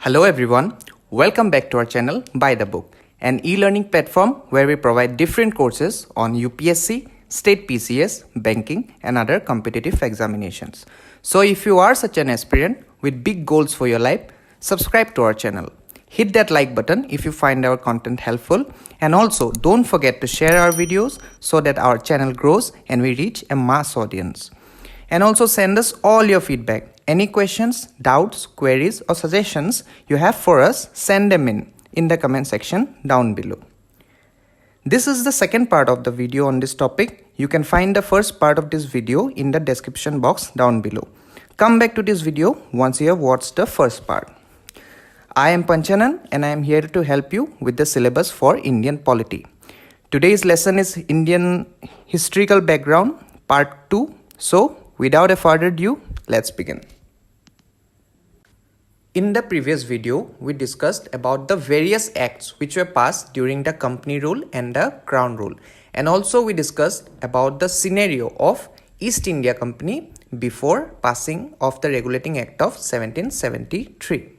Hello everyone, welcome back to our channel By the Book, an e-learning platform where we provide different courses on UPSC, State PCS, banking and other competitive examinations. So if you are such an aspirant with big goals for your life, subscribe to our channel. Hit that like button if you find our content helpful, and also don't forget to share our videos so that our channel grows and we reach a mass audience. And also send us all your feedback. Any questions, doubts, queries or suggestions you have for us, send them in the comment section down below. This is the second part of the video on this topic. You can find the first part of this video in the description box down below. Come back to this video once you have watched the first part. I am Panchanan and I am here to help you with the syllabus for Indian polity. Today's lesson is Indian historical background part 2. So without a further ado, let's begin. In the previous video, we discussed about the various acts which were passed during the company rule and the crown rule. And also we discussed about the scenario of East India Company before passing of the Regulating Act of 1773.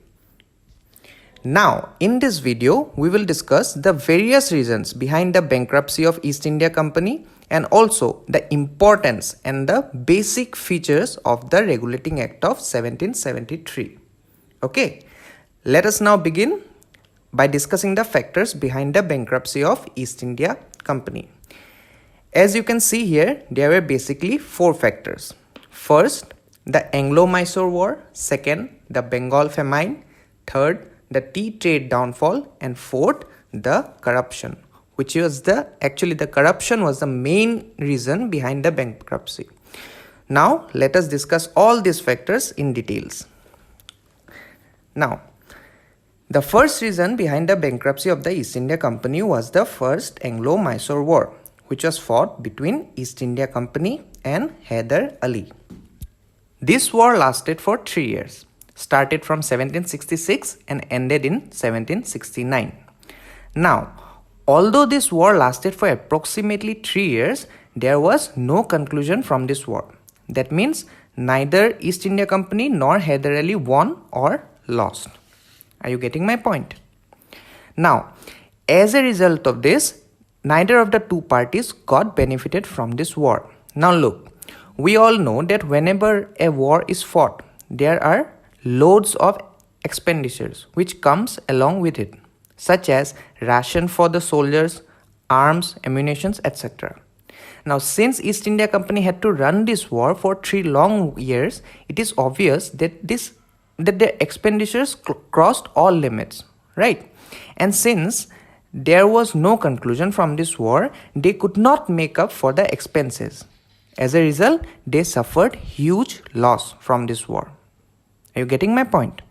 Now, in this video, we will discuss the various reasons behind the bankruptcy of East India Company and also the importance and the basic features of the Regulating Act of 1773. Okay, let us now begin by discussing the factors behind the bankruptcy of East India Company. As you can see here, there were basically 4 factors. First, the Anglo-Mysore War. Second, the Bengal famine. Third, the tea trade downfall. And fourth, the corruption, which was the corruption was the main reason behind the bankruptcy. Now, let us discuss all these factors in details. Now, the first reason behind the bankruptcy of the East India Company was the First Anglo-Mysore War, which was fought between East India Company and Hyder Ali. This war lasted for 3 years, started from 1766 and ended in 1769. Now, although this war lasted for approximately 3 years, there was no conclusion from this war. That means neither East India Company nor Hyder Ali won or lost. Are you getting my point? Now, as a result of this, neither of the two parties got benefited from this war. Now look, we all know that whenever a war is fought, there are loads of expenditures which comes along with it, such as ration for the soldiers, arms, ammunitions, etc. Now, since East India Company had to run this war for 3 long years, it is obvious that their expenditures crossed all limits, right? And since there was no conclusion from this war, they could not make up for the expenses. As a result, they suffered huge loss from this war. Are you getting my point?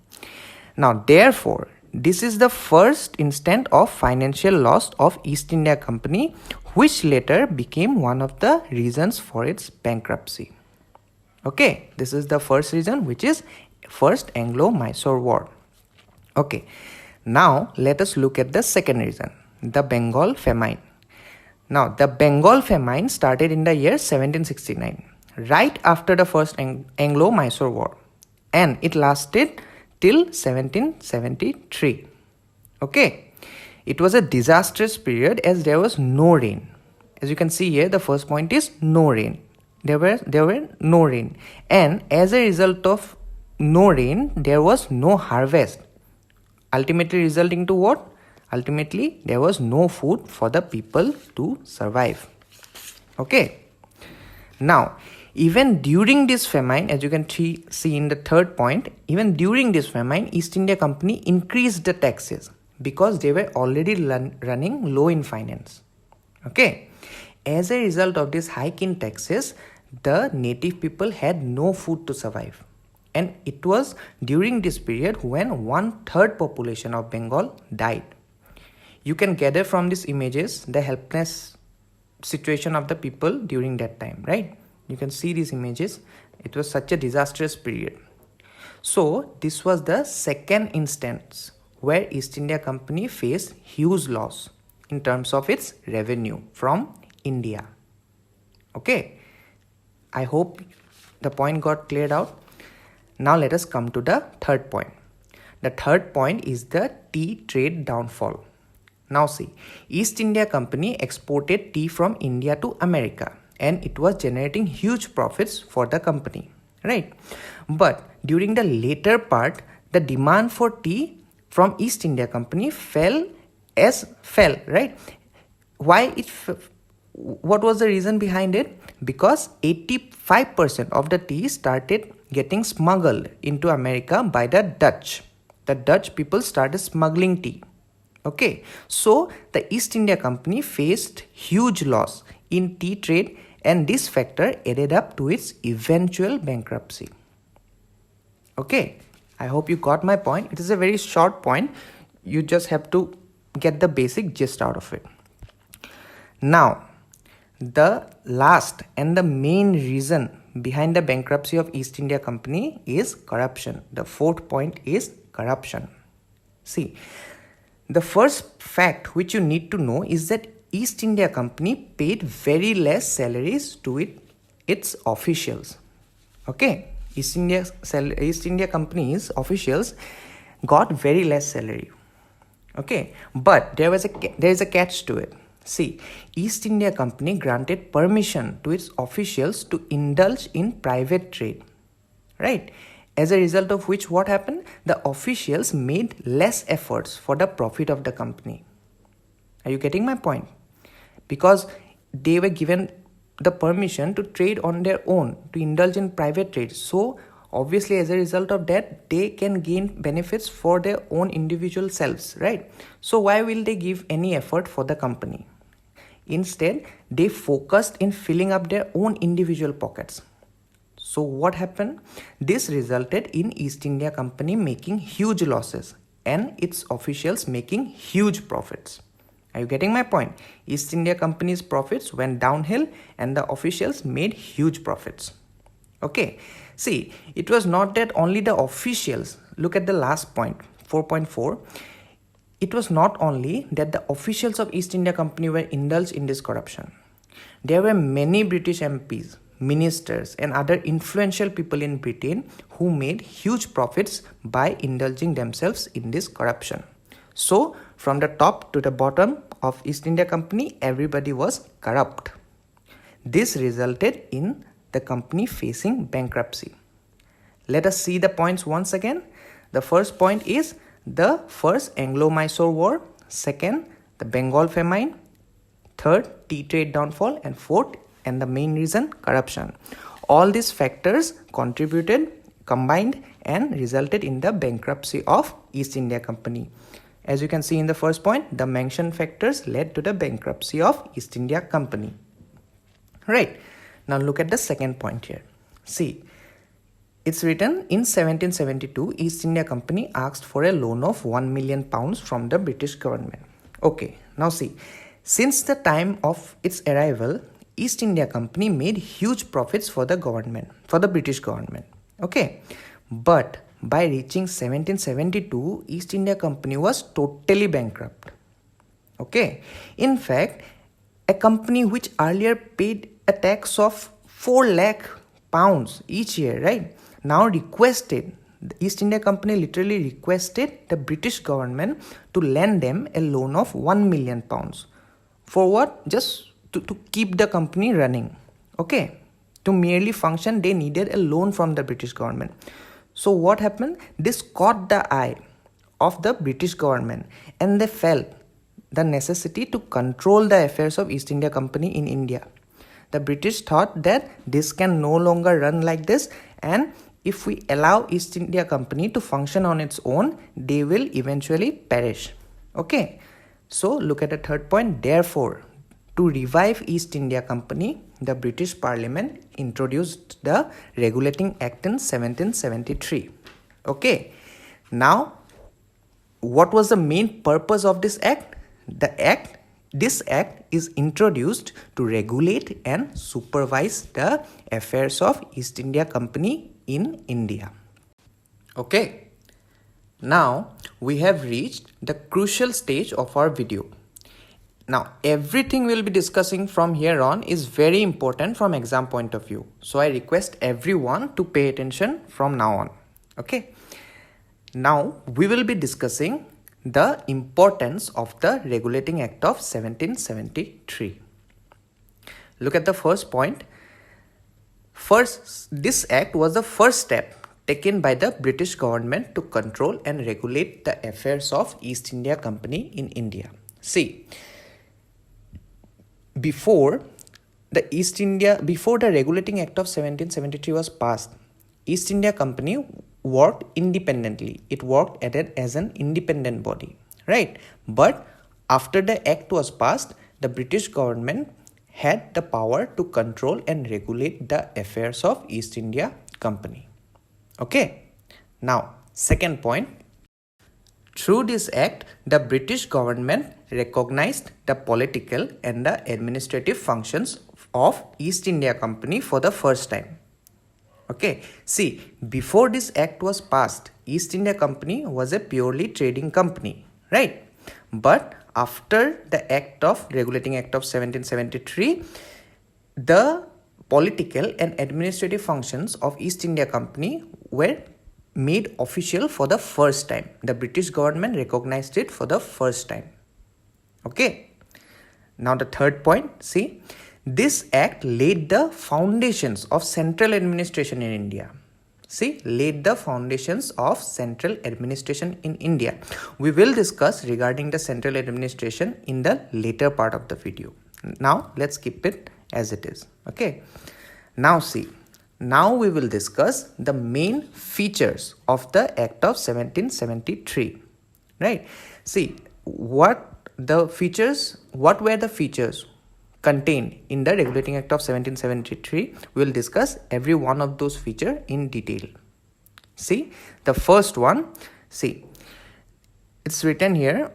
Now, therefore, this is the first instance of financial loss of East India Company, which later became one of the reasons for its bankruptcy. Okay, this is the first reason, which is First Anglo-Mysore War. Okay, now let us look at the second reason, the Bengal famine. Now, the Bengal famine started in the year 1769, right after the First Anglo-Mysore War, and it lasted till 1773. Okay, it was a disastrous period as there was no rain. As you can see here, the first point is no rain. There were no rain, and as a result of no rain, there was no harvest. Ultimately resulting to what? Ultimately, there was no food for the people to survive. Okay. Now, even during this famine, as you can see in the third point, even during this famine, East India Company increased the taxes because they were already running low in finance. Okay. As a result of this hike in taxes, the native people had no food to survive. And it was during this period when 1/3 population of Bengal died. You can gather from these images the helpless situation of the people during that time, right? You can see these images. It was such a disastrous period. So this was the second instance where East India Company faced huge loss in terms of its revenue from India. Okay, I hope the point got cleared out. Now let us come to the third point. The third point is the tea trade downfall. Now see, East India Company exported tea from India to America and it was generating huge profits for the company, right? But during the later part, the demand for tea from East India Company fell, right? Why what was the reason behind it? Because 85% of the tea started getting smuggled into America by the Dutch. The Dutch people started smuggling tea. Okay, so the East India Company faced huge loss in tea trade and this factor added up to its eventual bankruptcy. Okay, I hope you got my point. It is a very short point. You just have to get the basic gist out of it. Now, the last and the main reason behind the bankruptcy of East India Company is corruption. The fourth point is corruption. See, the first fact which you need to know is that East India Company paid very less salaries to its officials. Okay, East India Company's officials got very less salary. Okay, but there is a catch to it. See, East India Company granted permission to its officials to indulge in private trade, right? As a result of which, what happened? The officials made less efforts for the profit of the company. Are you getting my point? Because they were given the permission to trade on their own, to indulge in private trade. So, obviously, as a result of that, they can gain benefits for their own individual selves, right? So, why will they give any effort for the company? Instead, they focused in filling up their own individual pockets. So what happened? This resulted in East India Company making huge losses and its officials making huge profits. Are you getting my point? East India Company's profits went downhill and the officials made huge profits. Okay, see, it was not that only the officials, look at the last point, 4.4. It was not only that the officials of East India Company were indulged in this corruption. There were many British MPs, ministers and other influential people in Britain who made huge profits by indulging themselves in this corruption. So, from the top to the bottom of East India Company, everybody was corrupt. This resulted in the company facing bankruptcy. Let us see the points once again. The first point is the First Anglo-Mysore War, second, the Bengal famine, third, tea trade downfall, and fourth, and the main reason, corruption. All these factors contributed, combined, and resulted in the bankruptcy of East India Company. As you can see in the first point, the mentioned factors led to the bankruptcy of East India Company. Right. Now look at the second point here. See, it's written in 1772, East India Company asked for a loan of £1 million from the British government. Okay, now see, since the time of its arrival, East India Company made huge profits for the government, for the British government. Okay, but by reaching 1772, East India Company was totally bankrupt. Okay, in fact, a company which earlier paid a tax of 4 lakh pounds each year, right? Now requested, the East India Company literally requested the British government to lend them a loan of 1 million pounds. For what? Just to keep the company running. Okay, to merely function, they needed a loan from the British government. So what happened? This caught the eye of the British government and they felt the necessity to control the affairs of East India Company in India. The British thought that this can no longer run like this, and if we allow East India Company to function on its own, they will eventually perish. Okay, so look at the third point. Therefore, to revive East India Company, the British Parliament introduced the Regulating Act in 1773. Okay, now what was the main purpose of this act? This act is introduced to regulate and supervise the affairs of East India Company in India. Okay, now we have reached the crucial stage of our video. Now, everything we'll be discussing from here on is very important from exam point of view. So I request everyone to pay attention from now on. Okay. Now we will be discussing the importance of the Regulating Act of 1773. Look at the first point. First, this act was the first step taken by the British government to control and regulate the affairs of East India Company in India. See, before the Regulating Act of 1773 was passed, East India Company worked independently. It worked as an independent body, right? But after the act was passed, the British government had the power to control and regulate the affairs of East India Company. Okay. Now, second point. Through this act, the British government recognized the political and the administrative functions of East India Company for the first time. Okay, see, before this act was passed, East India Company was a purely trading company, right? But after the Regulating Act of 1773, the political and administrative functions of East India Company were made official for the first time. The British government recognized it for the first time. Okay. Now the third point, see, this act laid the foundations of central administration in India. See, laid the foundations of central administration in India. We will discuss regarding the central administration in the later part of the video. Now, let's keep it as it is. Okay. Now see, now we will discuss the main features of the Act of 1773. Right. See, what were the features contained in the Regulating Act of 1773? We will discuss every one of those features in detail. See, the first one, see, it's written here,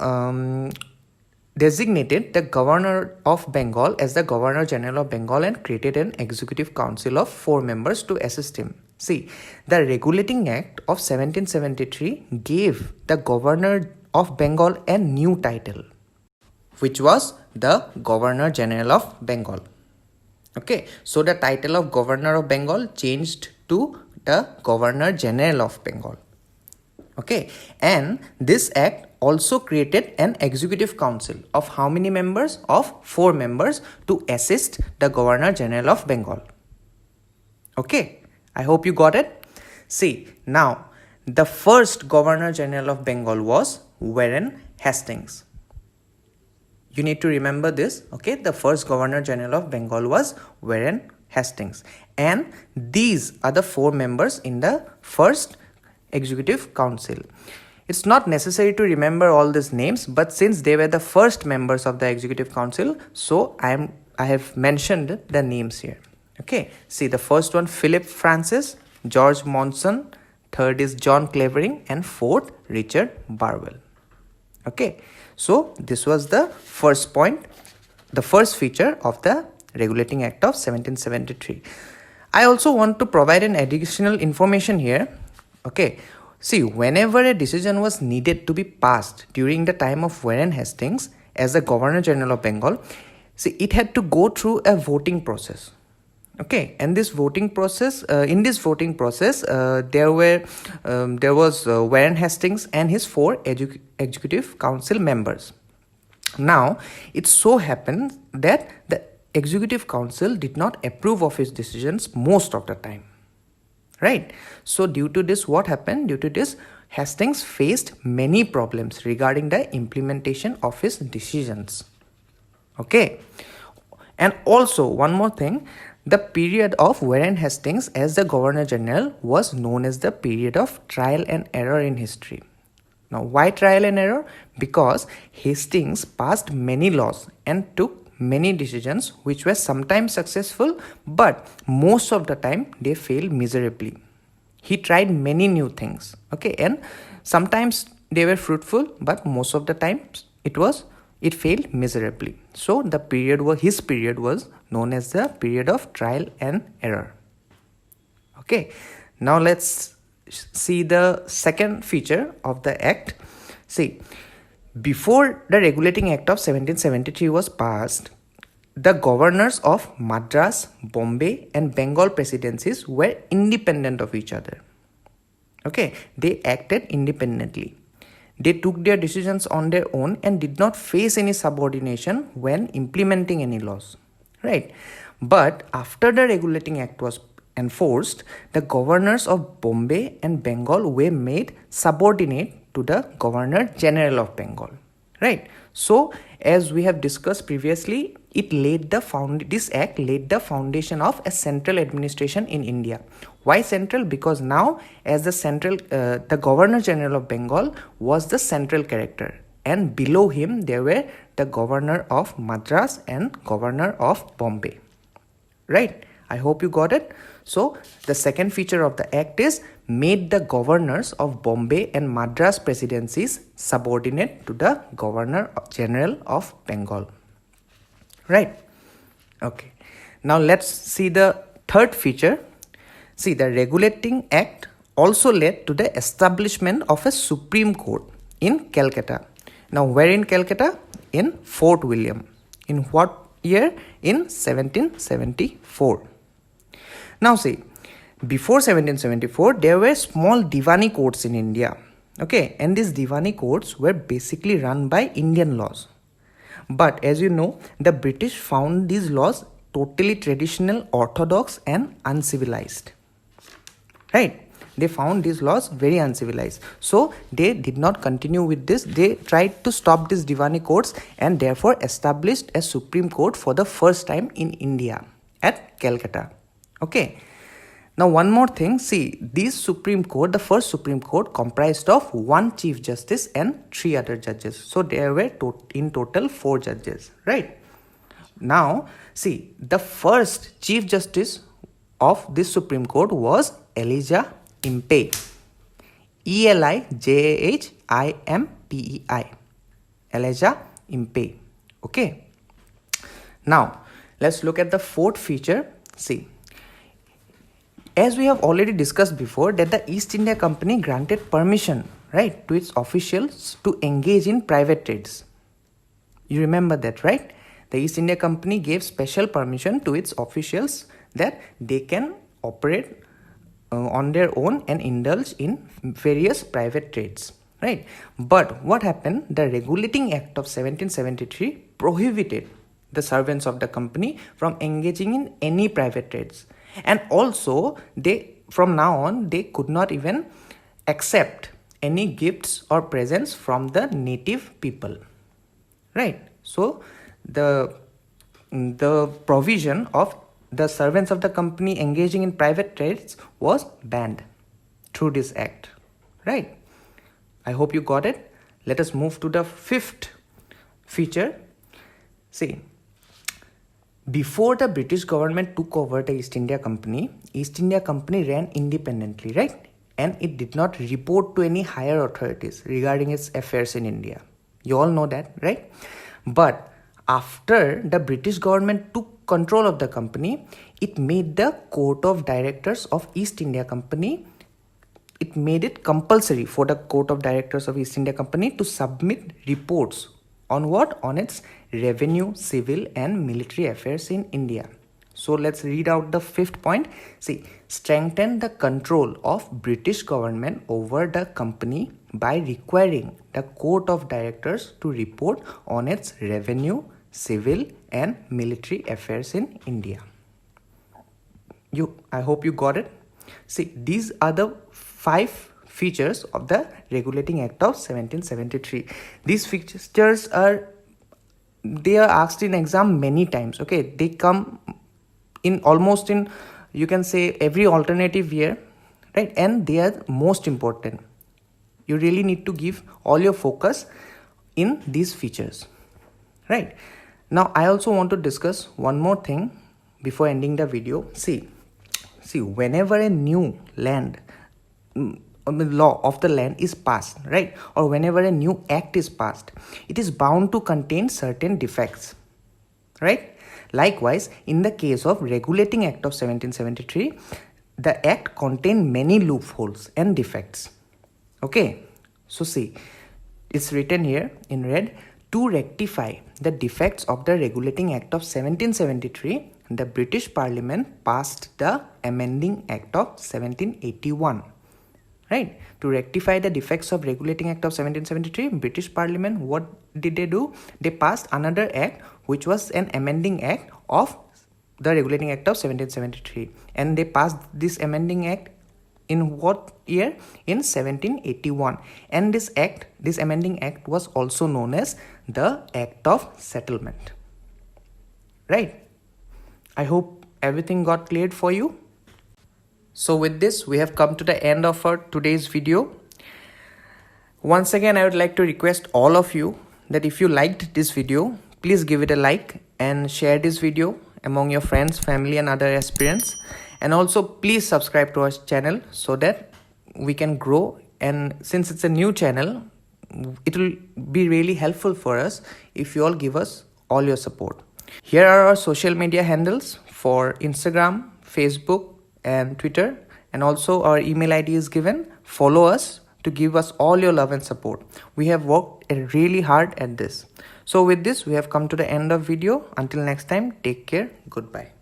designated the Governor of Bengal as the Governor General of Bengal and created an Executive Council of 4 members to assist him. See, the Regulating Act of 1773 gave the Governor of Bengal a new title, which was the Governor General of Bengal. Okay, so the title of Governor of Bengal changed to the Governor General of Bengal. Okay, and this act also created an Executive Council of how many members? Of 4 members to assist the Governor General of Bengal. Okay, I hope you got it. See, now the first Governor General of Bengal was Warren Hastings. You need to remember this, okay? The first Governor General of Bengal was Warren Hastings. And these are the 4 members in the first Executive Council. It's not necessary to remember all these names, but since they were the first members of the Executive Council, so I have mentioned the names here. Okay, see, the first one, Philip Francis, George Monson, third is John Clavering, and fourth, Richard Burwell. Okay, so this was the first point, the first feature of the Regulating Act of 1773. I also want to provide an additional information here. Okay, see, whenever a decision was needed to be passed during the time of Warren Hastings as the Governor General of Bengal, see, it had to go through a voting process. Okay, and this voting process, there was Warren Hastings and his 4 Executive Council members. Now, it so happened that the Executive Council did not approve of his decisions most of the time. Right? So, due to this, what happened? Due to this, Hastings faced many problems regarding the implementation of his decisions. Okay. And also, one more thing, the period of Warren Hastings as the Governor General was known as the period of trial and error in history. Now, why trial and error? Because Hastings passed many laws and took many decisions which were sometimes successful, but most of the time they failed miserably. He tried many new things, okay, and sometimes they were fruitful, but most of the times it failed miserably. So his period was known as the period of trial and error. Okay, now let's see the second feature of the act. See, before the Regulating Act of 1773 was passed, the governors of Madras, Bombay and Bengal presidencies were independent of each other. Okay, they acted independently. They took their decisions on their own and did not face any subordination when implementing any laws, right? But after the Regulating Act was enforced, the governors of Bombay and Bengal were made subordinate to the Governor General of Bengal, right? So, as we have discussed previously, this act laid the foundation of a central administration in India. Why central? Because now, as the Governor General of Bengal was the central character, and below him there were the Governor of Madras and Governor of Bombay. Right? I hope you got it. So, the second feature of the act is made the governors of Bombay and Madras presidencies subordinate to the Governor General of Bengal. Right? Okay. Now, let's see the third feature. See, the Regulating Act also led to the establishment of a Supreme Court in Calcutta. Now, where in Calcutta? In Fort William. In what year? In 1774. Now, see, before 1774, there were small Diwani courts in India. Okay, and these Diwani courts were basically run by Indian laws. But as you know, the British found these laws totally traditional, orthodox, and uncivilized. Right? They found these laws very uncivilized. So they did not continue with this. They tried to stop these Diwani courts and therefore established a Supreme Court for the first time in India at Calcutta. Okay. Now one more thing. See, the first Supreme Court comprised of one Chief Justice and 3 other judges. So there were in total 4 judges. Right. Now, see, the first Chief Justice of this Supreme Court was Elijah Impey. Elijah-Impey. Elijah Impey. Okay. Now, let's look at the fourth feature. See, as we have already discussed before, that the East India Company granted permission, right, to its officials to engage in private trades. You remember that, right? The East India Company gave special permission to its officials that they can operate on their own and indulge in various private trades, right? But what happened? The Regulating Act of 1773 prohibited the servants of the company from engaging in any private trades. And also, from now on, they could not even accept any gifts or presents from the native people, right? So, the provision of the servants of the company engaging in private trades was banned through this act, right? I hope you got it. Let us move to the fifth feature. See, before the British government took over the East India Company ran independently, right? And it did not report to any higher authorities regarding its affairs in India. You all know that, right? But after the British government took control of the company, it made the Court of Directors of East India Company, it made it compulsory for the Court of Directors of East India Company to submit reports on what? On its revenue, civil and military affairs in India. So let's read out the fifth point. See, strengthen the control of British government over the company by requiring the Court of Directors to report on its revenue, civil and military affairs in India. I hope you got it. See, these are the 5 features of the Regulating Act of 1773. These features are asked in exam many times. Okay, they come in almost in, you can say, every alternative year, right? And they are most important. You really need to give all your focus in these features, right? Now, I also want to discuss one more thing before ending the video. See, whenever a new law of the land is passed, right, or whenever a new act is passed, it is bound to contain certain defects, right? Likewise, in the case of Regulating Act of 1773, the act contained many loopholes and defects. Okay, so see, it's written here in red, to rectify the defects of the Regulating Act of 1773, the British Parliament passed the Amending Act of 1781. right? To rectify the defects of Regulating Act of 1773, British Parliament, what did they do? They passed another act, which was an amending act of the Regulating Act of 1773. And they passed this amending act in what year? In 1781. And this amending act was also known as the Act of Settlement. Right? I hope everything got cleared for you. So with this, we have come to the end of our today's video. Once again, I would like to request all of you that if you liked this video, please give it a like and share this video among your friends, family and other aspirants. And also please subscribe to our channel so that we can grow. And since it's a new channel, it will be really helpful for us if you all give us all your support. Here are our social media handles for Instagram, Facebook and Twitter, and also our email ID is given. Follow us to give us all your love and support. We have worked really hard at this. So with this, we have come to the end of video. Until next time, take care. Goodbye.